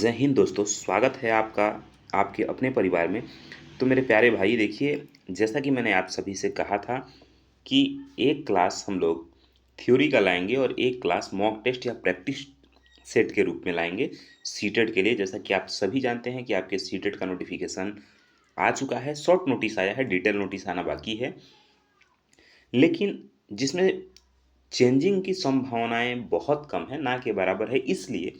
जय हिंद दोस्तों, स्वागत है आपका आपके अपने परिवार में। तो मेरे प्यारे भाई देखिए, जैसा कि मैंने आप सभी से कहा था कि एक क्लास हम लोग थ्योरी का लाएँगे और एक क्लास मॉक टेस्ट या प्रैक्टिस सेट के रूप में लाएँगे सीटेट के लिए। जैसा कि आप सभी जानते हैं कि आपके सीटेट का नोटिफ़िकेशन आ चुका है, शॉर्ट नोटिस आया है, डिटेल नोटिस आना बाकी है। लेकिन जिसमें चेंजिंग की संभावनाएँ बहुत कम है, ना के बराबर है। इसलिए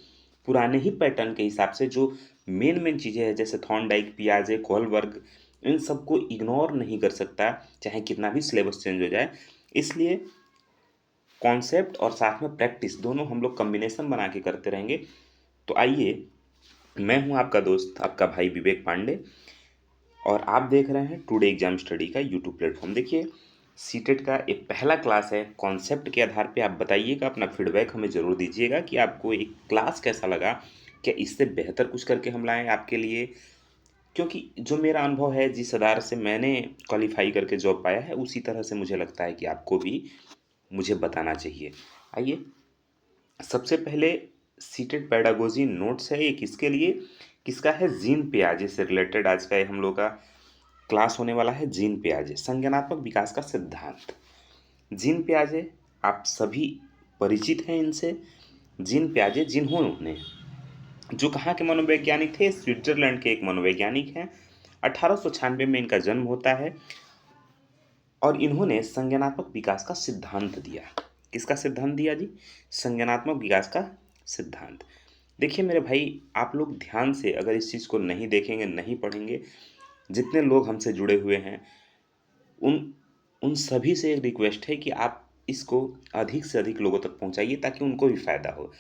पुराने ही पैटर्न के हिसाब से जो मेन चीज़ें हैं जैसे थॉर्नडाइक, पियाजे, कोलबर्ग, इन सबको इग्नोर नहीं कर सकता, चाहे कितना भी सिलेबस चेंज हो जाए। इसलिए कॉन्सेप्ट और साथ में प्रैक्टिस दोनों हम लोग कॉम्बिनेशन बना के करते रहेंगे। तो आइए, मैं हूँ आपका दोस्त, आपका भाई विवेक पांडे, और आप देख रहे हैं टुडे एग्जाम स्टडी का यूट्यूब प्लेटफॉर्म। देखिए, सीटेट का एक पहला क्लास है। कॉन्सेप्ट के आधार पे आप बताइएगा, अपना फीडबैक हमें ज़रूर दीजिएगा कि आपको एक क्लास कैसा लगा। क्या इससे बेहतर कुछ करके हम लाएँ आपके लिए? क्योंकि जो मेरा अनुभव है, जिस अदार से मैंने क्वालिफ़ाई करके जॉब पाया है, उसी तरह से मुझे लगता है कि आपको भी मुझे बताना चाहिए। आइए, सबसे पहले सीटेट पेडागोजी नोट्स है, ये किसके लिए? किसका है? जीन पियाजे से रिलेटेड आज का ये हम लोग का क्लास होने वाला है। जीन पियाजे, संज्ञानात्मक विकास का सिद्धांत। जीन पियाजे, आप सभी परिचित हैं इनसे। जीन पियाजे जिन्होंने, जो कहाँ के मनोवैज्ञानिक थे? स्विट्जरलैंड के एक मनोवैज्ञानिक हैं। 1896 में इनका जन्म होता है और इन्होंने संज्ञानात्मक विकास का सिद्धांत दिया। किसका सिद्धांत दिया जी? संज्ञानात्मक विकास का सिद्धांत। देखिए मेरे भाई, आप लोग ध्यान से अगर इस चीज़ को नहीं देखेंगे, नहीं पढ़ेंगे, जितने लोग हमसे जुड़े हुए हैं, उन उन सभी से एक रिक्वेस्ट है कि आप इसको अधिक से अधिक लोगों तक पहुंचाइए ताकि उनको भी फायदा हो।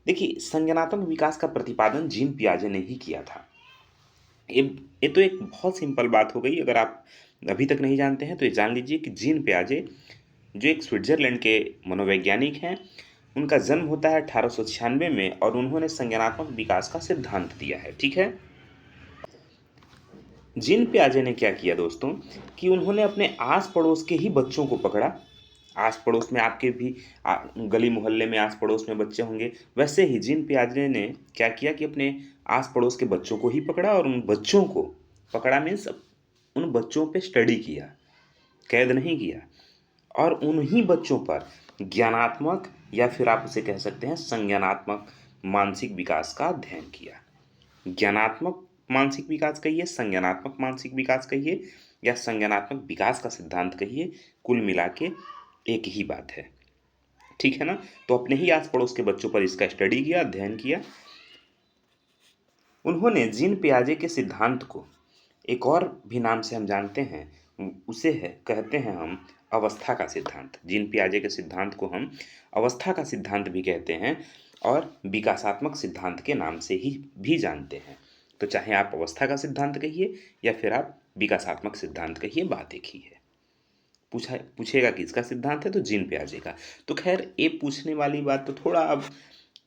देखिए, संज्ञानात्मक विकास का प्रतिपादन जीन पियाजे ने ही किया था। ये ये तो एक बहुत सिंपल बात हो गई। अगर आप अभी तक नहीं जानते हैं तो ये जान लीजिए कि जीन पियाजे, जो एक स्विट्जरलैंड के मनोवैज्ञानिक हैं, उनका जन्म होता है 1896 में और उन्होंने संज्ञानात्मक विकास का सिद्धांत दिया है। ठीक है। जीन पियाजे ने क्या किया दोस्तों, कि उन्होंने अपने आस पड़ोस के ही बच्चों को पकड़ा। आस पड़ोस में आपके भी गली मोहल्ले में आस पड़ोस में बच्चे होंगे। वैसे ही जीन पियाजे ने क्या किया कि अपने आस पड़ोस के बच्चों को ही पकड़ा और उन बच्चों को पकड़ा, मीन्स उन बच्चों पे स्टडी किया, कैद नहीं किया। और उन्हीं बच्चों पर ज्ञानात्मक या फिर आप उसे कह सकते हैं संज्ञानात्मक मानसिक विकास का अध्ययन किया। ज्ञानात्मक मानसिक विकास कहिए, संज्ञानात्मक मानसिक विकास कहिए, या संज्ञानात्मक विकास का सिद्धांत कहिए, कुल मिला के एक ही बात है। ठीक है ना? तो अपने ही आस पड़ोस के बच्चों पर इसका स्टडी किया, अध्ययन किया। उन्होंने जीन पियाजे के सिद्धांत को एक और भी नाम से हम जानते हैं, उसे है कहते हैं हम अवस्था का सिद्धांत। जीन पियाजे के सिद्धांत को हम अवस्था का सिद्धांत भी कहते हैं और विकासात्मक सिद्धांत के नाम से ही भी जानते हैं। तो चाहे आप अवस्था का सिद्धांत कहिए या फिर आप विकासात्मक सिद्धांत कहिए, बात एक ही है। पूछेगा किसका सिद्धांत है? तो जीन पियाजे का। तो खैर, ये पूछने वाली बात तो थोड़ा अब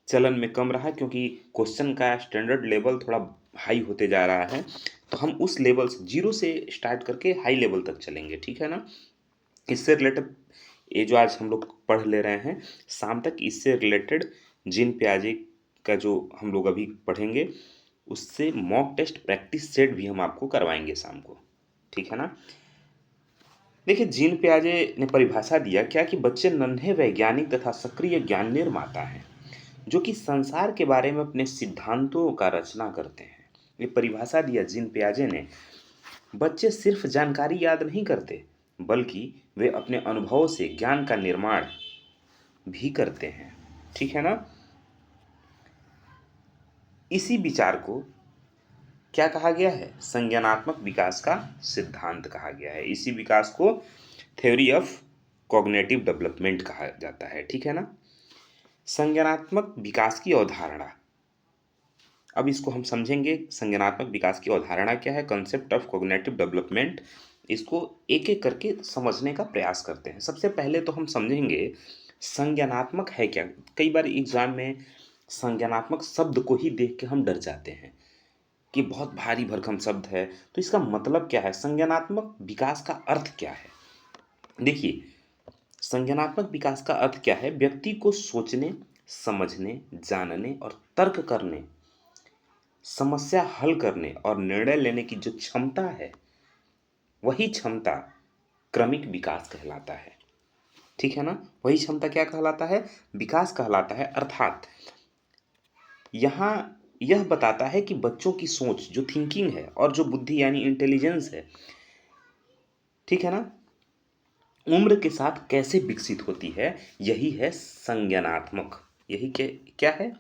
चलन में कम रहा, क्योंकि क्वेश्चन का स्टैंडर्ड लेवल थोड़ा हाई होते जा रहा है। तो हम उस लेवल से, जीरो से स्टार्ट करके हाई लेवल तक चलेंगे। ठीक है ना? इससे रिलेटेड ये जो आज हम लोग पढ़ ले रहे हैं, शाम तक इससे रिलेटेड जीन पियाजे का जो हम लोग अभी पढ़ेंगे, उससे मॉक टेस्ट प्रैक्टिस सेट भी हम आपको करवाएंगे शाम को। ठीक है ना? देखिए, जीन पियाजे ने परिभाषा दिया क्या, कि बच्चे नन्हे वैज्ञानिक तथा सक्रिय ज्ञान निर्माता हैं, जो कि संसार के बारे में अपने सिद्धांतों का रचना करते हैं। ये परिभाषा दिया जीन पियाजे ने। बच्चे सिर्फ जानकारी याद नहीं करते, बल्कि वे अपने अनुभवों से ज्ञान का निर्माण भी करते हैं। ठीक है ना? इसी विचार को क्या कहा गया है? संज्ञानात्मक विकास का सिद्धांत कहा गया है। इसी विकास को थ्योरी ऑफ कॉग्निटिव डेवलपमेंट कहा जाता है। ठीक है ना? संज्ञानात्मक विकास की अवधारणा, अब इसको हम समझेंगे। संज्ञानात्मक विकास की अवधारणा क्या है? Concept of cognitive development. इसको एक एक करके समझने का प्रयास करते हैं। सबसे पहले तो हम समझेंगे संज्ञानात्मक है क्या। कई बार एग्जाम में संज्ञानात्मक शब्द को ही देख के हम डर जाते हैं कि बहुत भारी भरकम शब्द है। तो इसका मतलब क्या है? संज्ञानात्मक विकास का अर्थ क्या है? देखिए, संज्ञानात्मक विकास का अर्थ क्या है? व्यक्ति को सोचने, समझने, जानने और तर्क करने समस्या हल करने और निर्णय लेने की जो क्षमता है, वही क्षमता क्रमिक विकास कहलाता है। ठीक है ना? वही क्षमता क्या कहलाता है? विकास कहलाता है। अर्थात यहाँ यह बताता है कि बच्चों की सोच जो थिंकिंग है और जो बुद्धि यानी इंटेलिजेंस है, ठीक है ना, उम्र के साथ कैसे विकसित होती है, यही है संज्ञानात्मक। यही क्या है?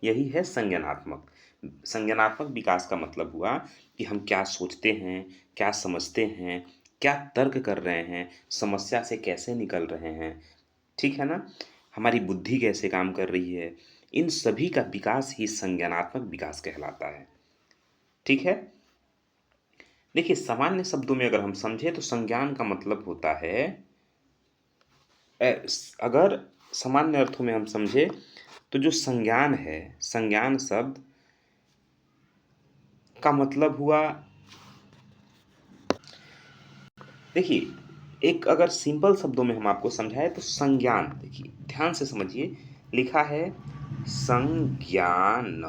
यही है संज्ञानात्मक। संज्ञानात्मक विकास का मतलब हुआ कि हम क्या सोचते हैं, क्या समझते हैं, क्या तर्क कर रहे हैं, समस्या से कैसे निकल रहे हैं, ठीक है ना, हमारी बुद्धि कैसे काम कर रही है, इन सभी का विकास ही संज्ञानात्मक विकास कहलाता है। ठीक है? देखिए, सामान्य शब्दों में अगर हम समझे तो संज्ञान का मतलब होता है, अगर सामान्य अर्थों में हम समझे तो जो संज्ञान है, संज्ञान शब्द का मतलब हुआ, देखिए, एक अगर सिंपल शब्दों में हम आपको समझाए तो संज्ञान, देखिए ध्यान से समझिए, लिखा है संज्ञान।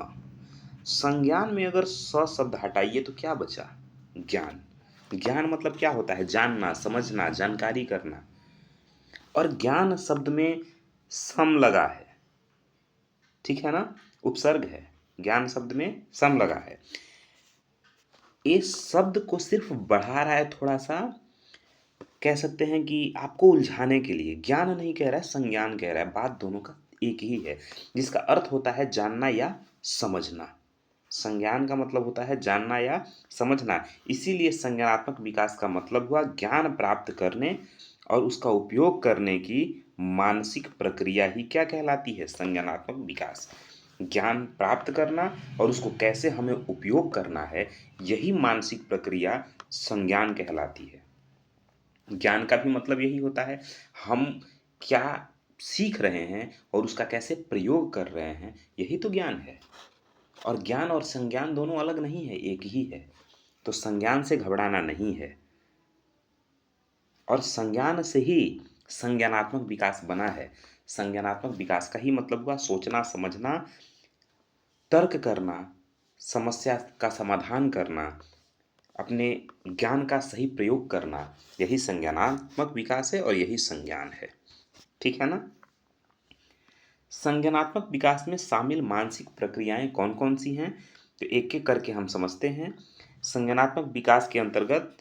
संज्ञान में अगर स शब्द हटाइए तो क्या बचा? ज्ञान। ज्ञान मतलब क्या होता है? जानना, समझना, जानकारी करना। और ज्ञान शब्द में सम लगा है, ठीक है ना, उपसर्ग है। ज्ञान शब्द में सम लगा है। इस शब्द को सिर्फ बढ़ा रहा है, थोड़ा सा कह सकते हैं कि आपको उलझाने के लिए। ज्ञान नहीं कह रहा है, संज्ञान कह रहा है। बात दोनों का एक ही है, जिसका अर्थ होता है जानना या समझना। संज्ञान का मतलब होता है जानना या समझना। इसीलिए संज्ञानात्मक विकास का मतलब हुआ ज्ञान प्राप्त करने और उसका उपयोग करने की मानसिक प्रक्रिया ही क्या कहलाती है? संज्ञानात्मक विकास। ज्ञान प्राप्त करना और उसको कैसे हमें उपयोग करना है, यही मानसिक प्रक्रिया संज्ञान कहलाती है। ज्ञान का भी मतलब यही होता है, हम क्या सीख रहे हैं और उसका कैसे प्रयोग कर रहे हैं, यही तो ज्ञान है। और ज्ञान और संज्ञान दोनों अलग नहीं है, एक ही है। तो संज्ञान से घबराना नहीं है, और संज्ञान से ही संज्ञानात्मक विकास बना है। संज्ञानात्मक विकास का ही मतलब हुआ सोचना, समझना, तर्क करना, समस्या का समाधान करना, अपने ज्ञान का सही प्रयोग करना, यही संज्ञानात्मक विकास है और यही संज्ञान है। ठीक है ना? संज्ञानात्मक विकास में शामिल मानसिक प्रक्रियाएं कौन कौन सी हैं, तो एक एक करके हम समझते हैं। संज्ञानात्मक विकास के अंतर्गत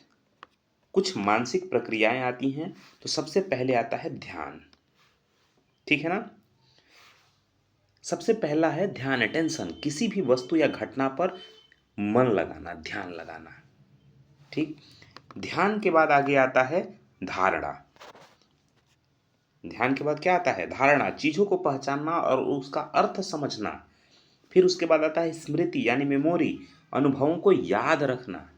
कुछ मानसिक प्रक्रियाएं आती हैं। तो सबसे पहले आता है ध्यान। ठीक है ना? सबसे पहला है ध्यान, अटेंशन। किसी भी वस्तु या घटना पर मन लगाना, ध्यान लगाना। ठीक। ध्यान के बाद आगे आता है धारणा। ध्यान के बाद क्या आता है? धारणा, चीजों को पहचानना और उसका अर्थ समझना। फिर उसके बाद आता है स्मृति यानी मेमोरी, अनुभवों को याद रखना।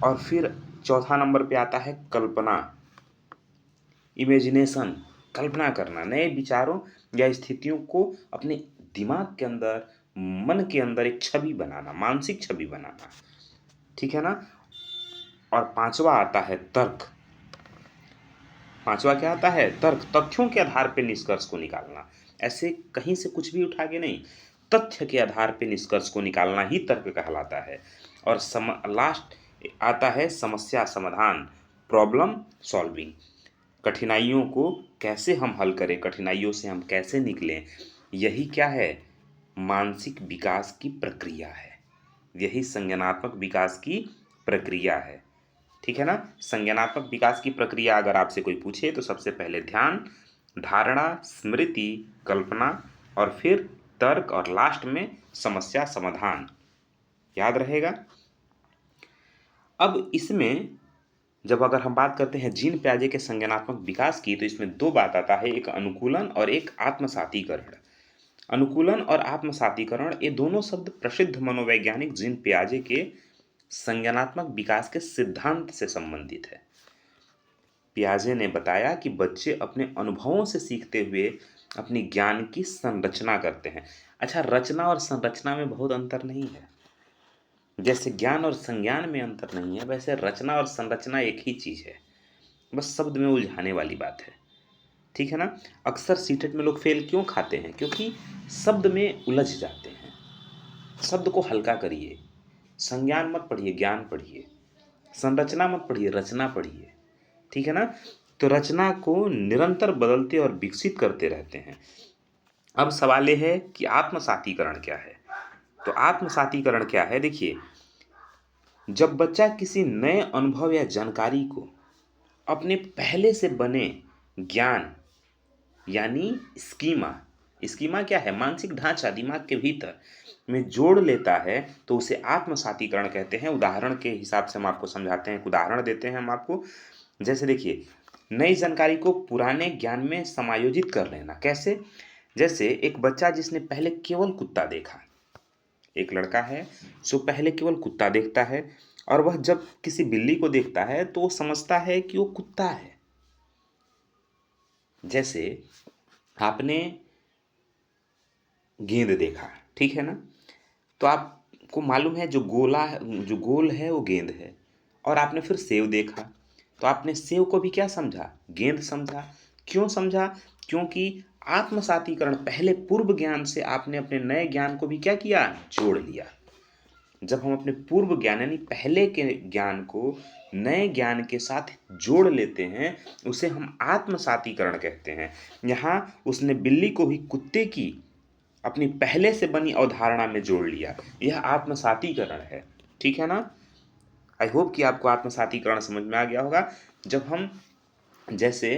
और फिर चौथा नंबर पे आता है कल्पना, इमेजिनेशन, कल्पना करना, नए विचारों या स्थितियों को अपने दिमाग के अंदर, मन के अंदर एक छवि बनाना, मानसिक छवि बनाना। ठीक है ना? और पांचवा आता है तर्क। पांचवा क्या आता है? तर्क, तथ्यों के आधार पर निष्कर्ष को निकालना। ऐसे कहीं से कुछ भी उठा के नहीं, तथ्य के आधार पर निष्कर्ष को निकालना ही तर्क कहलाता है। और लास्ट आता है समस्या समाधान, प्रॉब्लम सॉल्विंग। कठिनाइयों को कैसे हम हल करें, कठिनाइयों से हम कैसे निकलें, यही क्या है? मानसिक विकास की प्रक्रिया है। यही संज्ञानात्मक विकास की प्रक्रिया है। ठीक है ना? संज्ञानात्मक विकास की प्रक्रिया अगर आपसे कोई पूछे तो सबसे पहले ध्यान, धारणा, स्मृति, कल्पना, और फिर तर्क, और लास्ट में समस्या समाधान। याद रहेगा? अब इसमें जब अगर हम बात करते हैं जीन पियाजे के संज्ञानात्मक विकास की, तो इसमें दो बात आता है, एक अनुकूलन और एक आत्मसातीकरण। अनुकूलन और आत्मसातीकरण, ये दोनों शब्द प्रसिद्ध मनोवैज्ञानिक जीन पियाजे के संज्ञानात्मक विकास के सिद्धांत से संबंधित है। पियाजे ने बताया कि बच्चे अपने अनुभवों से सीखते हुए अपनी ज्ञान की संरचना करते हैं। अच्छा, रचना और संरचना में बहुत अंतर नहीं है। जैसे ज्ञान और संज्ञान में अंतर नहीं है, वैसे रचना और संरचना एक ही चीज है। बस शब्द में उलझाने वाली बात है। ठीक है ना? अक्सर सीटेट में लोग फेल क्यों खाते हैं? क्योंकि शब्द में उलझ जाते हैं। शब्द को हल्का करिए, संज्ञान मत पढ़िए, ज्ञान पढ़िए, संरचना मत पढ़िए, रचना पढ़िए। ठीक है ना? तो रचना को निरंतर बदलते और विकसित करते रहते हैं। अब सवाल ये है कि आत्मसातीकरण क्या है? तो आत्मसातीकरण क्या है? देखिए, जब बच्चा किसी नए अनुभव या जानकारी को अपने पहले से बने ज्ञान यानी स्कीमा, स्कीमा क्या है? मानसिक ढांचा दिमाग के भीतर में जोड़ लेता है, तो उसे आत्मसातीकरण कहते हैं। उदाहरण के हिसाब से हम आपको समझाते हैं, एक उदाहरण देते हैं हम आपको। जैसे देखिए, नई जानकारी को पुराने ज्ञान में समायोजित कर लेना। कैसे? जैसे एक बच्चा जिसने पहले केवल कुत्ता देखा, एक लड़का है जो पहले केवल कुत्ता देखता है, और वह जब किसी बिल्ली को देखता है तो वो समझता है कि वो कुत्ता है। जैसे आपने गेंद देखा, ठीक है ना? तो आपको मालूम है जो गोल है वो गेंद है। और आपने फिर सेव देखा, तो आपने सेव को भी क्या समझा? गेंद समझा। क्यों समझा? क्योंकि आत्मसातीकरण, पहले पूर्व ज्ञान से आपने अपने नए ज्ञान को भी क्या किया? जोड़ लिया। जब हम अपने पूर्व ज्ञान यानी पहले के ज्ञान को नए ज्ञान के साथ जोड़ लेते हैं, उसे हम आत्मसातीकरण कहते हैं। यहाँ उसने बिल्ली को भी कुत्ते की अपनी पहले से बनी अवधारणा में जोड़ लिया। यह आत्मसातीकरण है। ठीक है ना? आई होप कि आपको आत्मसातीकरण समझ में आ गया होगा। जब हम जैसे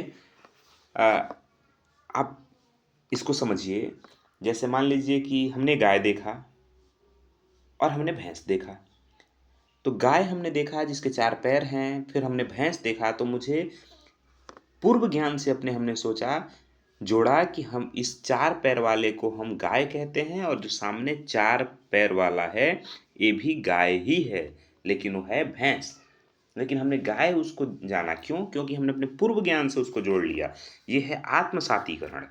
अ, आप इसको समझिए, जैसे मान लीजिए कि हमने गाय देखा और हमने भैंस देखा। तो गाय हमने देखा जिसके 4 पैर हैं, फिर हमने भैंस देखा, तो मुझे पूर्व ज्ञान से अपने हमने सोचा, जोड़ा कि हम इस 4 पैर वाले को हम गाय कहते हैं, और जो सामने 4 पैर वाला है ये भी गाय ही है, लेकिन वो है भैंस। लेकिन हमने गाय उसको जाना क्यों? क्योंकि हमने अपने पूर्व ज्ञान से उसको जोड़ लिया। ये है आत्मसातीकरण।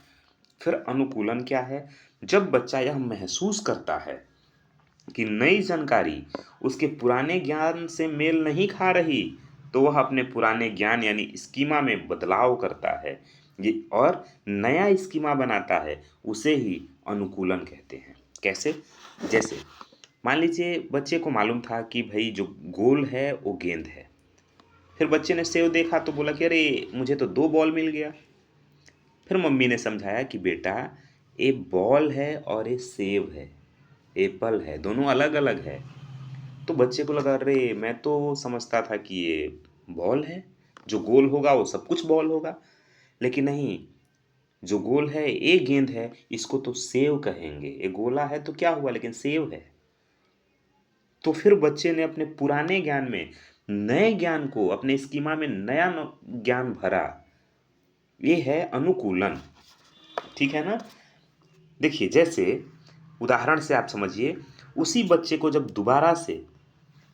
फिर अनुकूलन क्या है? जब बच्चा यह महसूस करता है कि नई जानकारी उसके पुराने ज्ञान से मेल नहीं खा रही, तो वह अपने पुराने ज्ञान यानी स्कीमा में बदलाव करता है, ये और नया स्कीमा बनाता है। उसे ही अनुकूलन कहते हैं। कैसे? जैसे मान लीजिए बच्चे को मालूम था कि भाई जो गोल है वो गेंद है। फिर बच्चे ने सेव देखा तो बोला कि अरे मुझे तो 2 बॉल मिल गया। फिर मम्मी ने समझाया कि बेटा ये बॉल है और ये सेव है, एप्पल है, दोनों अलग अलग है। तो बच्चे को लगा अरे मैं तो समझता था कि ये बॉल है, जो गोल होगा वो सब कुछ बॉल होगा। लेकिन नहीं, जो गोल है ये गेंद है, इसको तो सेव कहेंगे। ये गोला है तो क्या हुआ, लेकिन सेव है। तो फिर बच्चे ने अपने पुराने ज्ञान में नए ज्ञान को, अपने स्कीमा में नया ज्ञान भरा। ये है अनुकूलन। ठीक है ना? देखिए, जैसे उदाहरण से आप समझिए, उसी बच्चे को जब दोबारा से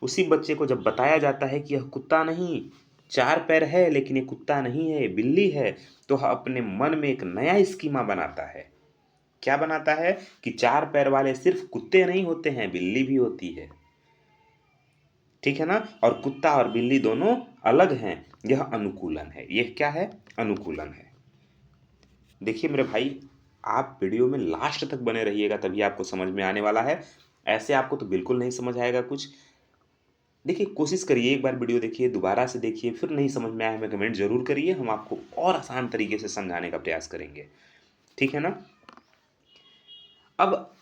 उसी बच्चे को जब बताया जाता है कि यह कुत्ता नहीं, 4 पैर है लेकिन ये कुत्ता नहीं है, ये बिल्ली है, तो वह अपने मन में एक नया स्कीमा बनाता है। क्या बनाता है? कि 4 पैर वाले सिर्फ कुत्ते नहीं होते हैं, बिल्ली भी होती है। ठीक है ना? और कुत्ता और बिल्ली दोनों अलग हैं। यह अनुकूलन है। यह क्या है? अनुकूलन है। देखिए मेरे भाई, आप वीडियो में लास्ट तक बने रहिएगा, तभी आपको समझ में आने वाला है। ऐसे आपको तो बिल्कुल नहीं समझ आएगा कुछ। देखिए, कोशिश करिए, एक बार वीडियो देखिए, दोबारा से देखिए, फिर नहीं समझ में आया हमें कमेंट ज़रूर करिए, हम आपको और आसान तरीके से समझाने का प्रयास करेंगे। ठीक है ना? अब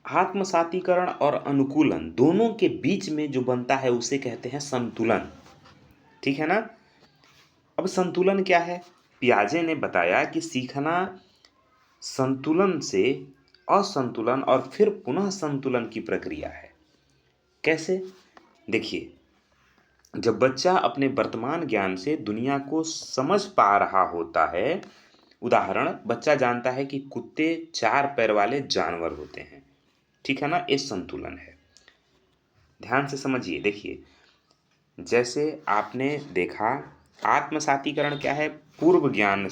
आत्मसातीकरण और अनुकूलन दोनों के बीच में जो बनता है उसे कहते हैं संतुलन। ठीक है ना? अब संतुलन क्या है? पियाजे ने बताया कि सीखना संतुलन से असंतुलन और फिर पुनः संतुलन की प्रक्रिया है। कैसे? देखिए, जब बच्चा अपने वर्तमान ज्ञान से दुनिया को समझ पा रहा होता है, उदाहरण, बच्चा जानता है कि कुत्ते 4 पैर वाले जानवर होते हैं। ठीक है ना? ये संतुलन है। ध्यान से समझिए। देखिए, जैसे आपने देखा, आत्मसातीकरण क्या है? पूर्व ज्ञान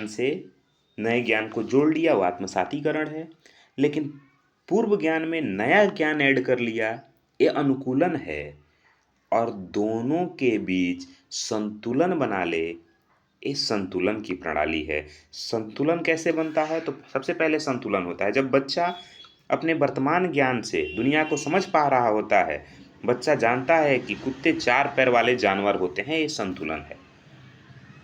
से नए ज्ञान को जोड़ लिया, वो आत्मसातीकरण है। लेकिन पूर्व ज्ञान में नया ज्ञान ऐड कर लिया, ये अनुकूलन है। और दोनों के बीच संतुलन बना ले, ये संतुलन की प्रणाली है। संतुलन कैसे बनता है? तो सबसे पहले संतुलन होता है जब बच्चा अपने वर्तमान ज्ञान से दुनिया को समझ पा रहा होता है। बच्चा जानता है कि कुत्ते 4 पैर वाले जानवर होते हैं, ये संतुलन है।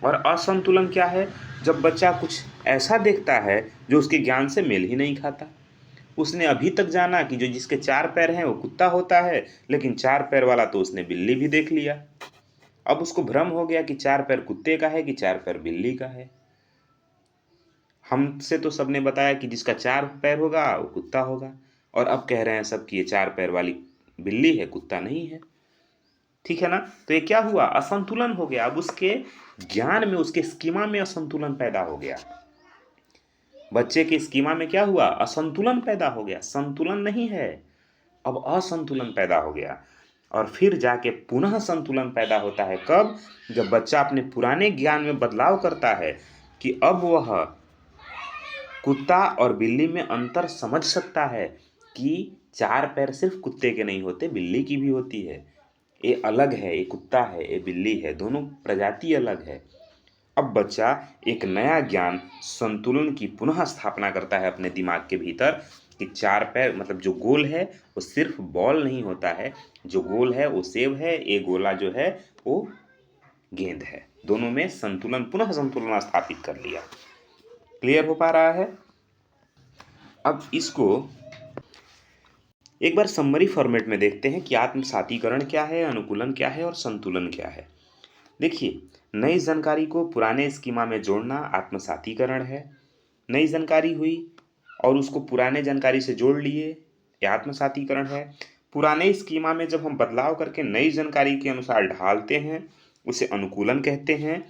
और असंतुलन क्या है? जब बच्चा कुछ ऐसा देखता है जो उसके ज्ञान से मेल ही नहीं खाता। उसने अभी तक जाना कि जो जिसके 4 पैर हैं वो कुत्ता होता है, लेकिन 4 पैर वाला तो उसने बिल्ली भी देख लिया। अब उसको भ्रम हो गया कि 4 पैर कुत्ते का है कि 4 पैर बिल्ली का है। हमसे तो सबने बताया कि जिसका 4 पैर होगा वो कुत्ता होगा, और अब कह रहे हैं सब कि ये 4 पैर वाली बिल्ली है, कुत्ता नहीं है। ठीक है ना? तो ये क्या हुआ? असंतुलन हो गया। अब उसके ज्ञान में, उसके स्कीमा में असंतुलन पैदा हो गया। बच्चे के स्कीमा में क्या हुआ? असंतुलन पैदा हो गया। संतुलन नहीं है, अब असंतुलन पैदा हो गया। और फिर जाके पुनः संतुलन पैदा होता है कब? जब बच्चा अपने पुराने ज्ञान में बदलाव करता है कि अब वह कुत्ता और बिल्ली में अंतर समझ सकता है कि 4 पैर सिर्फ कुत्ते के नहीं होते, बिल्ली की भी होती है। ये अलग है, ये कुत्ता है, ये बिल्ली है, दोनों प्रजाति अलग है। अब बच्चा एक नया ज्ञान, संतुलन की पुनः स्थापना करता है अपने दिमाग के भीतर कि 4 पैर मतलब जो गोल है वो सिर्फ बॉल नहीं होता है, जो गोल है वो सेब है, ये गोला जो है वो गेंद है। दोनों में संतुलन, पुनः संतुलन स्थापित कर लिया। क्लियर हो पा रहा है? अब इसको एक बार समरी फॉर्मेट में देखते हैं कि आत्मसातीकरण क्या है, अनुकूलन क्या है और संतुलन क्या है। देखिए, नई जानकारी को पुराने स्कीमा में जोड़ना आत्मसातीकरण है। नई जानकारी हुई और उसको पुराने जानकारी से जोड़ लिए, ये आत्मसातीकरण है। पुराने स्कीमा में जब हम बदलाव करके नई जानकारी के अनुसार ढालते हैं, उसे अनुकूलन कहते हैं।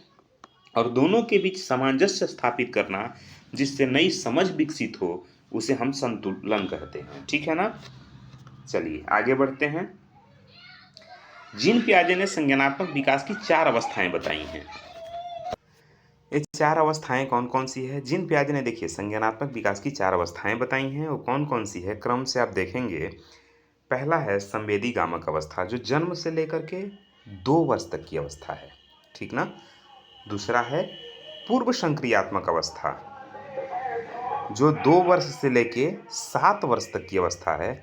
और दोनों के बीच सामंजस्य स्थापित करना, जिससे नई समझ विकसित हो, उसे हम संतुलन कहते हैं। ठीक है ना? चलिए आगे बढ़ते हैं। जीन पियाजे ने संज्ञानात्मक विकास की 4 अवस्थाएं बताई हैं। ये 4 अवस्थाएं कौन कौन सी है? जीन पियाजे ने देखिए संज्ञानात्मक विकास की 4 अवस्थाएं बताई हैं। वो कौन कौन सी है, क्रम से आप देखेंगे। पहला है संवेदी गामक अवस्था, जो जन्म से लेकर के 2 वर्ष तक की अवस्था है। ठीक ना? दूसरा है पूर्व संक्रियात्मक अवस्था, जो 2 वर्ष से लेके 7 वर्ष तक की अवस्था है।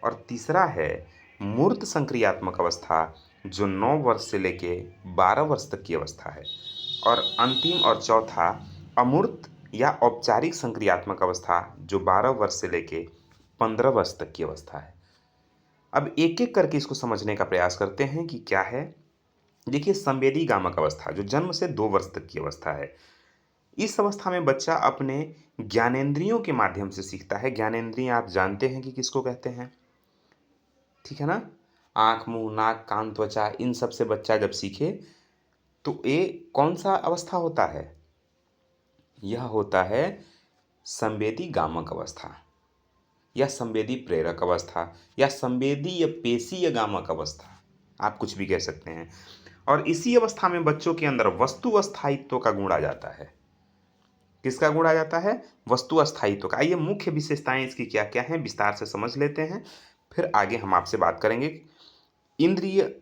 और तीसरा है मूर्त संक्रियात्मक अवस्था, जो 9 वर्ष से लेके 12 वर्ष तक की अवस्था है। और अंतिम और चौथा अमूर्त या औपचारिक संक्रियात्मक अवस्था, जो 12 वर्ष से लेके 15 वर्ष तक की अवस्था है। अब एक एक करके इसको समझने का प्रयास करते हैं कि क्या है। देखिए, संवेदी गामक अवस्था, जो जन्म से 2 वर्ष तक की अवस्था है। इस अवस्था में बच्चा अपने ज्ञानेंद्रियों के माध्यम से सीखता है। ज्ञानेंद्रियां आप जानते हैं कि किसको कहते हैं? ठीक है ना? आँख, मुंह, नाक, कान, त्वचा, इन सब से बच्चा जब सीखे तो ये कौन सा अवस्था होता है? यह होता है संवेदी गामक अवस्था, या संवेदी प्रेरक अवस्था, या संवेदी या पेशीय गामक अवस्था, आप कुछ भी कह सकते हैं। और इसी अवस्था में बच्चों के अंदर वस्तु अस्थायित्व का गुण आ जाता है। किसका गुण आ जाता है? वस्तु अस्थायित्व का। आइए मुख्य विशेषताएं इसकी क्या क्या हैं विस्तार से समझ लेते हैं, फिर आगे हम आपसे बात करेंगे। इंद्रिय,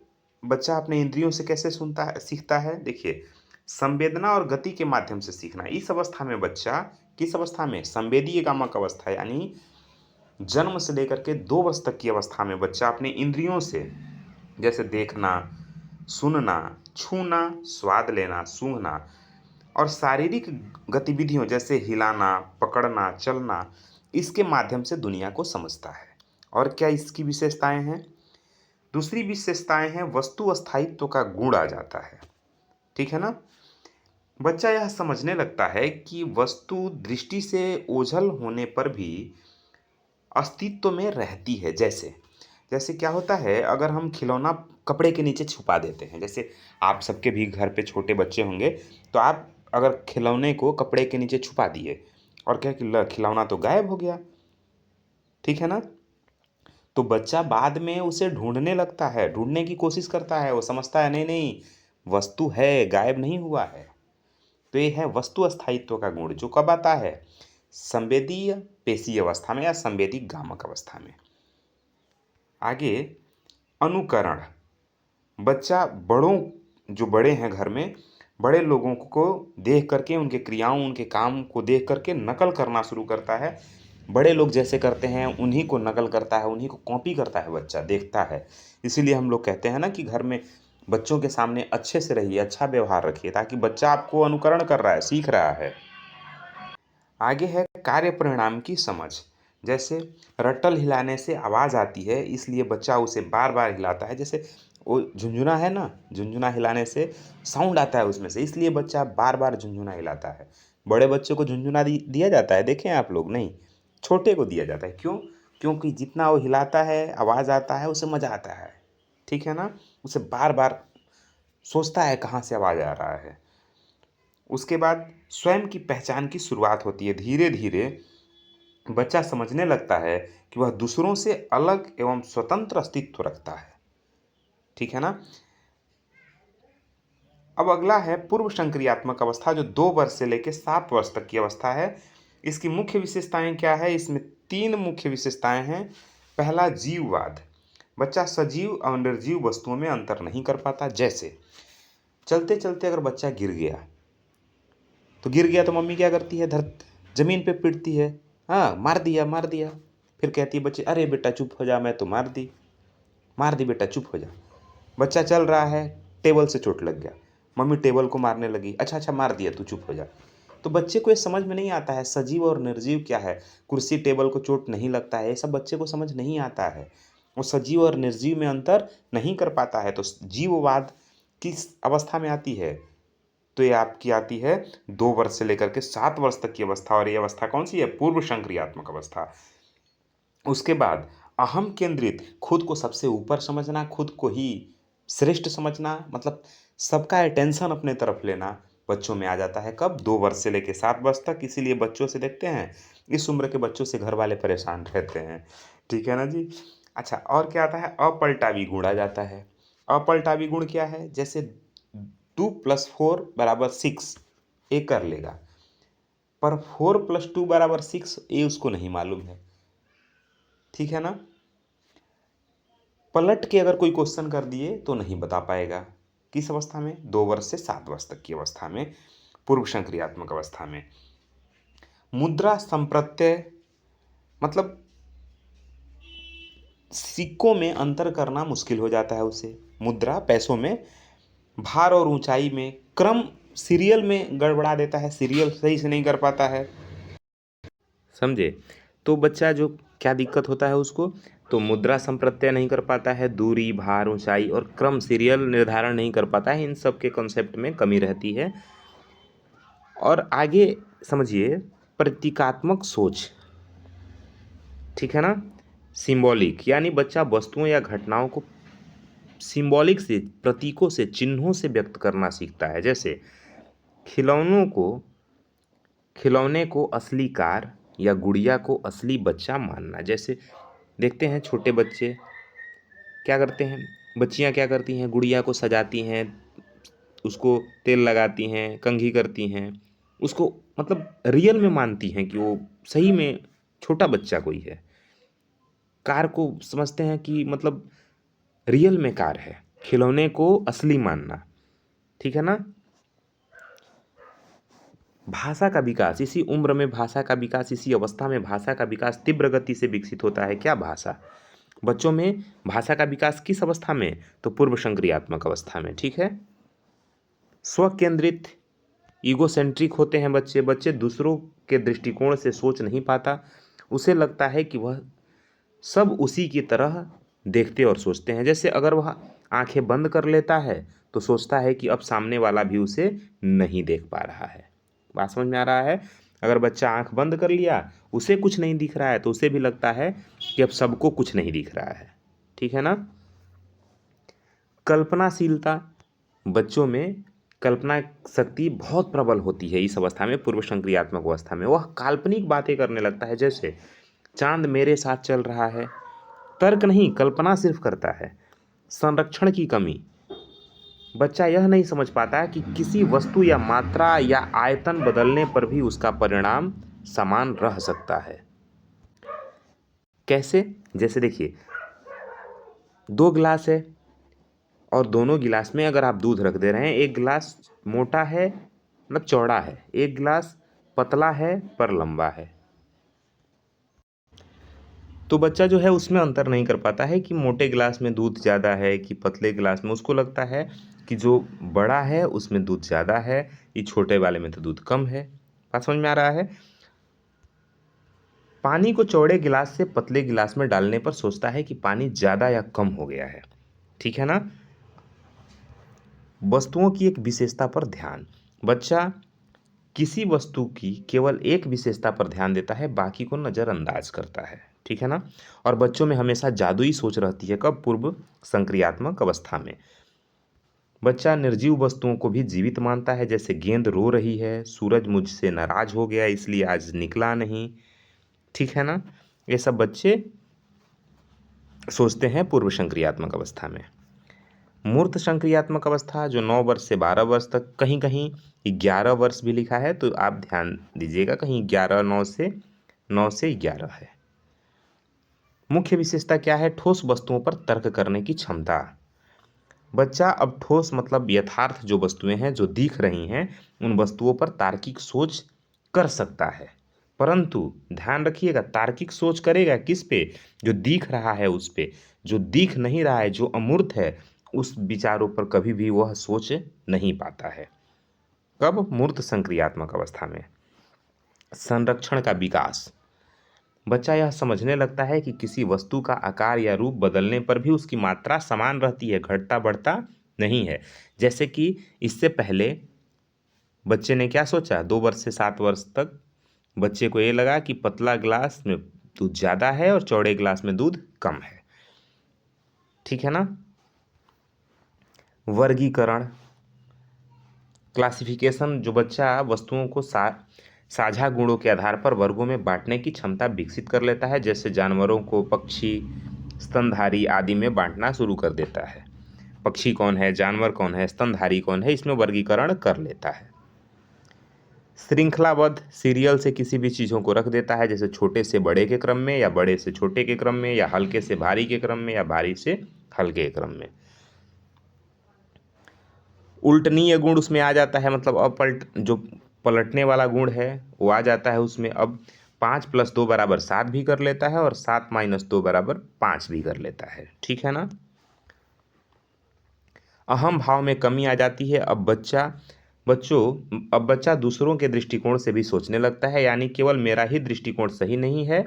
बच्चा अपने इंद्रियों से कैसे सुनता है, सीखता है? देखिए, संवेदना और गति के माध्यम से सीखना। इस अवस्था में बच्चा, किस अवस्था में? संवेदीय गामक अवस्था, यानी जन्म से लेकर के 2 वर्ष तक की अवस्था में बच्चा अपने इंद्रियों से, जैसे देखना, सुनना, छूना, स्वाद लेना, सूंघना, और शारीरिक गतिविधियों जैसे हिलाना, पकड़ना, चलना, इसके माध्यम से दुनिया को समझता है। और क्या इसकी विशेषताएं हैं? दूसरी विशेषताएं हैं वस्तु अस्थायित्व का गुण आ जाता है। ठीक है ना? बच्चा यह समझने लगता है कि वस्तु दृष्टि से ओझल होने पर भी अस्तित्व में रहती है। जैसे जैसे क्या होता है, अगर हम खिलौना कपड़े के नीचे छुपा देते हैं, जैसे आप सबके भी घर पे छोटे बच्चे होंगे, तो आप अगर खिलौने को कपड़े के नीचे छुपा दिए और क्या कि खिलौना तो गायब हो गया। ठीक है ना? तो बच्चा बाद में उसे ढूंढने लगता है, ढूंढने की कोशिश करता है। वो समझता है नहीं नहीं, वस्तु है, गायब नहीं हुआ है। तो ये है वस्तु अस्थायित्व का गुण, जो कब आता है? संवेदीय पेशीय अवस्था में या संवेदी गामक अवस्था में। आगे अनुकरण। बच्चा बड़ों, जो बड़े हैं घर में, बड़े लोगों को देख करके, उनके क्रियाओं, उनके काम को देख करके नकल करना शुरू करता है। बड़े लोग जैसे करते हैं उन्हीं को नकल करता है, उन्हीं को कॉपी करता है, बच्चा देखता है। इसीलिए हम लोग कहते हैं ना कि घर में बच्चों के सामने अच्छे से रहिए, अच्छा व्यवहार रखिए, ताकि बच्चा आपको अनुकरण कर रहा है, सीख रहा है। आगे है कार्य परिणाम की समझ। जैसे रट्टल हिलाने से आवाज़ आती है, इसलिए बच्चा उसे बार बार हिलाता है। जैसे वो झुंझुना है ना, झुंझुना हिलाने से साउंड आता है उसमें से, इसलिए बच्चा बार बार झुंझुना हिलाता है। बड़े बच्चों को झुंझुना दिया जाता है, देखें आप लोग? नहीं, छोटे को दिया जाता है। क्यों? क्योंकि जितना वो हिलाता है, आवाज़ आता है, उसे मज़ा आता है। ठीक है ना? उसे बार बार सोचता है कहाँ से आवाज़ आ रहा है। उसके बाद स्वयं की पहचान की शुरुआत होती है। धीरे धीरे बच्चा समझने लगता है कि वह दूसरों से अलग एवं स्वतंत्र अस्तित्व रखता है। ठीक है ना? अब अगला है पूर्व संक्रियात्मक अवस्था, जो 2 वर्ष से लेकर 7 वर्ष तक की अवस्था है। इसकी मुख्य विशेषताएं क्या है? इसमें 3 मुख्य विशेषताएं हैं। पहला, जीववाद। बच्चा सजीव और निर्जीव वस्तुओं में अंतर नहीं कर पाता। जैसे चलते चलते अगर बच्चा गिर गया, तो गिर गया तो मम्मी क्या करती है? जमीन पे पीटती है, हाँ, मार दिया मार दिया। फिर कहती है बच्चे, अरे बेटा चुप हो जा, मैं तो मार दी बेटा, चुप हो जा। बच्चा चल रहा है, टेबल से चोट लग गया, मम्मी टेबल को मारने लगी, अच्छा अच्छा मार दिया, तू चुप हो जा। तो बच्चे को ये समझ में नहीं आता है सजीव और निर्जीव क्या है। कुर्सी टेबल को चोट नहीं लगता है, ये सब बच्चे को समझ नहीं आता है। वो सजीव और निर्जीव में अंतर नहीं कर पाता है। तो जीववाद किस अवस्था में आती है? तो ये आपकी आती है 2 वर्ष से लेकर के 7 वर्ष तक की अवस्था। और ये अवस्था कौन सी है? पूर्व संक्रियात्मक अवस्था। उसके बाद अहम केंद्रित, खुद को सबसे ऊपर समझना, खुद को ही श्रेष्ठ समझना, मतलब सबका अटेंशन अपने तरफ लेना बच्चों में आ जाता है। कब? 2 वर्ष से लेकर 7 वर्ष तक। इसीलिए बच्चों से देखते हैं, इस उम्र के बच्चों से घर वाले परेशान रहते हैं। ठीक है ना जी? अच्छा, और क्या आता है? अपलटावी गुण आ जाता है। अपलटावी गुण क्या है? जैसे 2 + 4 = 6, ये कर लेगा, पर 4 + 2 = 6, ये उसको नहीं मालूम है। ठीक है ना? पलट के अगर कोई क्वेश्चन कर दिए तो नहीं बता पाएगा। किस अवस्था में? 2 वर्ष से 7 वर्ष तक की अवस्था में, पूर्व संक्रियात्मक अवस्था में। मुद्रा संप्रत्यय, मतलब सिक्कों में अंतर करना मुश्किल हो जाता है उसे। मुद्रा पैसों में, भार और ऊंचाई में, क्रम सीरियल में गड़बड़ा देता है, सीरियल सही से नहीं कर पाता है। समझे? तो बच्चा जो क्या दिक्कत होता है उसको? तो मुद्रा संप्रत्यय नहीं कर पाता है, दूरी, भार, ऊंचाई और क्रम सीरियल निर्धारण नहीं कर पाता है। इन सब के कॉन्सेप्ट में कमी रहती है। और आगे समझिए, प्रतीकात्मक सोच। ठीक है ना? सिंबॉलिक, यानी बच्चा वस्तुओं या घटनाओं को सिंबॉलिक से, प्रतीकों से, चिन्हों से व्यक्त करना सीखता है। जैसे खिलौनों को खिलौने को असली कार या गुड़िया को असली बच्चा मानना। जैसे देखते हैं छोटे बच्चे क्या करते हैं, बच्चियां क्या करती हैं, गुड़िया को सजाती हैं, उसको तेल लगाती हैं, कंघी करती हैं, उसको मतलब रियल में मानती हैं कि वो सही में छोटा बच्चा कोई है। कार को समझते हैं कि मतलब रियल में कार है, खिलौने को असली मानना। ठीक है ना? भाषा का विकास, इसी उम्र में भाषा का विकास, इसी अवस्था में भाषा का विकास तीव्र गति से विकसित होता है। क्या भाषा? बच्चों में भाषा का विकास किस अवस्था में? तो पूर्व संक्रियात्मक अवस्था में। ठीक है? स्व केंद्रित, ईगोसेंट्रिक होते हैं बच्चे। बच्चे दूसरों के दृष्टिकोण से सोच नहीं पाता, उसे लगता है कि वह सब उसी की तरह देखते और सोचते हैं। जैसे अगर वह आंखें बंद कर लेता है तो सोचता है कि अब सामने वाला भी उसे नहीं देख पा रहा है। बात समझ में आ रहा है? अगर बच्चा आंख बंद कर लिया, उसे कुछ नहीं दिख रहा है, तो उसे भी लगता है कि अब सबको कुछ नहीं दिख रहा है। ठीक है ना? कल्पनाशीलता, बच्चों में कल्पना शक्ति बहुत प्रबल होती है इस अवस्था में, पूर्व संक्रियात्मक अवस्था में। वह काल्पनिक बातें करने लगता है। जैसे चांद मेरे साथ चल रहा है, तर्क नहीं, कल्पना सिर्फ करता है। संरक्षण की कमी, बच्चा यह नहीं समझ पाता है कि किसी वस्तु या मात्रा या आयतन बदलने पर भी उसका परिणाम समान रह सकता है। कैसे? जैसे देखिए, 2 गिलास है और दोनों गिलास में अगर आप दूध रख दे रहे हैं, एक गिलास मोटा है मतलब चौड़ा है, एक गिलास पतला है पर लंबा है, तो बच्चा जो है उसमें अंतर नहीं कर पाता है कि मोटे गिलास में दूध ज़्यादा है कि पतले गिलास में। उसको लगता है कि जो बड़ा है उसमें दूध ज़्यादा है, ये छोटे वाले में तो दूध कम है। बात समझ में आ रहा है? पानी को चौड़े गिलास से पतले गिलास में डालने पर सोचता है कि पानी ज़्यादा या कम हो गया है। ठीक है ना? वस्तुओं की एक विशेषता पर ध्यान। बच्चा किसी वस्तु की केवल एक विशेषता पर ध्यान देता है, बाकी को नज़रअंदाज करता है। ठीक है ना? और बच्चों में हमेशा जादुई सोच रहती है, कब? पूर्व संक्रियात्मक अवस्था में। बच्चा निर्जीव वस्तुओं को भी जीवित मानता है, जैसे गेंद रो रही है, सूरज मुझसे नाराज हो गया इसलिए आज निकला नहीं। ठीक है ना? ये सब बच्चे सोचते हैं पूर्व संक्रियात्मक अवस्था में। मूर्त संक्रियात्मक अवस्था जो 9 वर्ष से 12 वर्ष तक, कहीं कहीं 11 वर्ष भी लिखा है, तो आप ध्यान दीजिएगा, कहीं 11 9 से 11 है। मुख्य विशेषता क्या है? ठोस वस्तुओं पर तर्क करने की क्षमता। बच्चा अब ठोस मतलब यथार्थ जो वस्तुएं हैं जो दिख रही हैं, उन वस्तुओं पर तार्किक सोच कर सकता है, परंतु ध्यान रखिएगा, तार्किक सोच करेगा किस पे? जो दिख रहा है उस पे। जो दिख नहीं रहा है, जो अमूर्त है, उस विचारों पर कभी भी वह सोच नहीं पाता है। कब? मूर्त संक्रियात्मक अवस्था में। संरक्षण का विकास। बच्चा यह समझने लगता है कि किसी वस्तु का आकार या रूप बदलने पर भी उसकी मात्रा समान रहती है, घटता बढ़ता नहीं है। जैसे कि इससे पहले बच्चे ने क्या सोचा? 2 वर्ष से 7 वर्ष तक बच्चे को ये लगा कि पतला गिलास में दूध ज़्यादा है और चौड़े गिलास में दूध कम है। ठीक है ना? वर्गीकरण, क्लासिफिकेशन, जो बच्चा वस्तुओं को साझा गुणों के आधार पर वर्गों में बांटने की क्षमता विकसित कर लेता है, जैसे जानवरों को पक्षी, स्तनधारी आदि में बांटना शुरू कर देता है। पक्षी कौन है, जानवर कौन है, स्तनधारी कौन है, इसमें वर्गीकरण कर लेता है। श्रृंखलाबद्ध सीरियल से किसी भी चीज़ों को रख देता है, जैसे छोटे से बड़े के क्रम में, या बड़े से छोटे के क्रम में, या हल्के से भारी के क्रम में, या भारी से हल्के के क्रम में। उल्टनीय गुण उसमें आ जाता है, मतलब जो पलटने वाला गुण है वो आ जाता है उसमें। अब 5 + 2 = 7 भी कर लेता है, और 7 - 2 = 5 भी कर लेता है। ठीक है ना? अहम भाव में कमी आ जाती है। अब बच्चा दूसरों के दृष्टिकोण से भी सोचने लगता है, यानी केवल मेरा ही दृष्टिकोण सही नहीं है,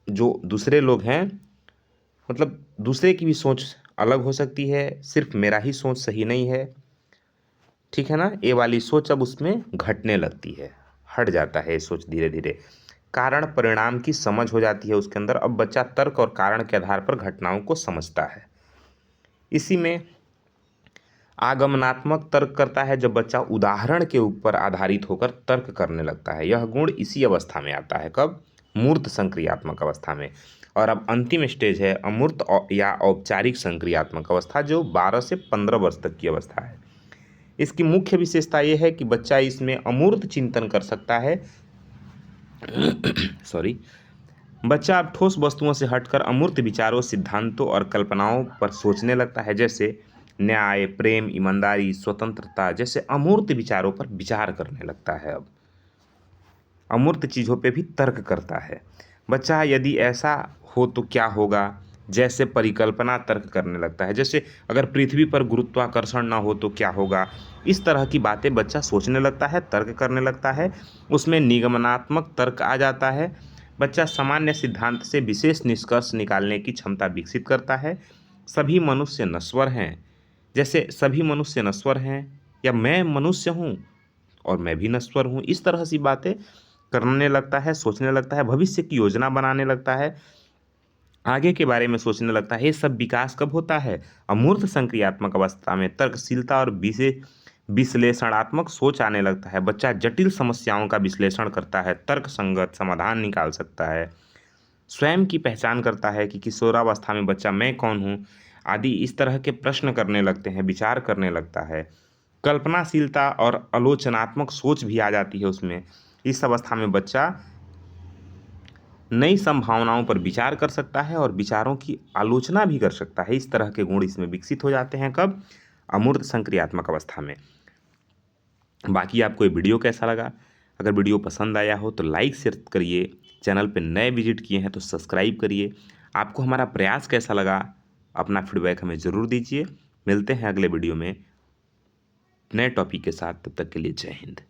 जो दूसरे लोग हैं, मतलब दूसरे की भी सोच अलग हो सकती है, सिर्फ मेरा ही सोच सही नहीं है। ठीक है ना? ये वाली सोच अब उसमें घटने लगती है, हट जाता है ये सोच धीरे धीरे। कारण परिणाम की समझ हो जाती है उसके अंदर। अब बच्चा तर्क और कारण के आधार पर घटनाओं को समझता है। इसी में आगमनात्मक तर्क करता है, जब बच्चा उदाहरण के ऊपर आधारित होकर तर्क करने लगता है। यह गुण इसी अवस्था में आता है, कब? मूर्त संक्रियात्मक अवस्था में। और अब अंतिम स्टेज है अमूर्त या औपचारिक संक्रियात्मक अवस्था, जो 12 से 15 वर्ष तक की अवस्था है। इसकी मुख्य विशेषता यह है कि बच्चा इसमें अमूर्त चिंतन कर सकता है। सॉरी। बच्चा अब ठोस वस्तुओं से हटकर अमूर्त विचारों, सिद्धांतों और कल्पनाओं पर सोचने लगता है, जैसे न्याय, प्रेम, ईमानदारी, स्वतंत्रता जैसे अमूर्त विचारों पर विचार करने लगता है। अब अमूर्त चीज़ों पे भी तर्क करता है। बच्चा यदि ऐसा हो तो क्या होगा, जैसे परिकल्पना तर्क करने लगता है, जैसे अगर पृथ्वी पर गुरुत्वाकर्षण ना हो तो क्या होगा। इस तरह की बातें बच्चा सोचने लगता है, तर्क करने लगता है। उसमें निगमनात्मक तर्क आ जाता है। बच्चा सामान्य सिद्धांत से विशेष निष्कर्ष निकालने की क्षमता विकसित करता है। सभी मनुष्य नश्वर हैं, जैसे सभी मनुष्य नश्वर हैं, या मैं मनुष्य हूँ और मैं भी नश्वर हूँ। इस तरह सी बातें करने लगता है, सोचने लगता है, भविष्य की योजना बनाने लगता है, आगे के बारे में सोचने लगता है। ये सब विकास कब होता है? अमूर्त संक्रियात्मक अवस्था में। तर्कशीलता और विश्लेषणात्मक सोच आने लगता है। बच्चा जटिल समस्याओं का विश्लेषण करता है, तर्क संगत समाधान निकाल सकता है, स्वयं की पहचान करता है कि किशोरावस्था में बच्चा मैं कौन हूँ आदि इस तरह के प्रश्न करने लगते हैं, विचार करने लगता है। कल्पनाशीलता और आलोचनात्मक सोच भी आ जाती है उसमें। इस अवस्था में बच्चा नई संभावनाओं पर विचार कर सकता है और विचारों की आलोचना भी कर सकता है। इस तरह के गुण इसमें विकसित हो जाते हैं कब? अमूर्त संक्रियात्मक अवस्था में। बाकी आपको ये वीडियो कैसा लगा? अगर वीडियो पसंद आया हो तो लाइक शेयर करिए, चैनल पे नए विजिट किए हैं तो सब्सक्राइब करिए। आपको हमारा प्रयास कैसा लगा? अपना फीडबैक हमें ज़रूर दीजिए। मिलते हैं अगले वीडियो में नए टॉपिक के साथ, तब तक के लिए जय हिंद।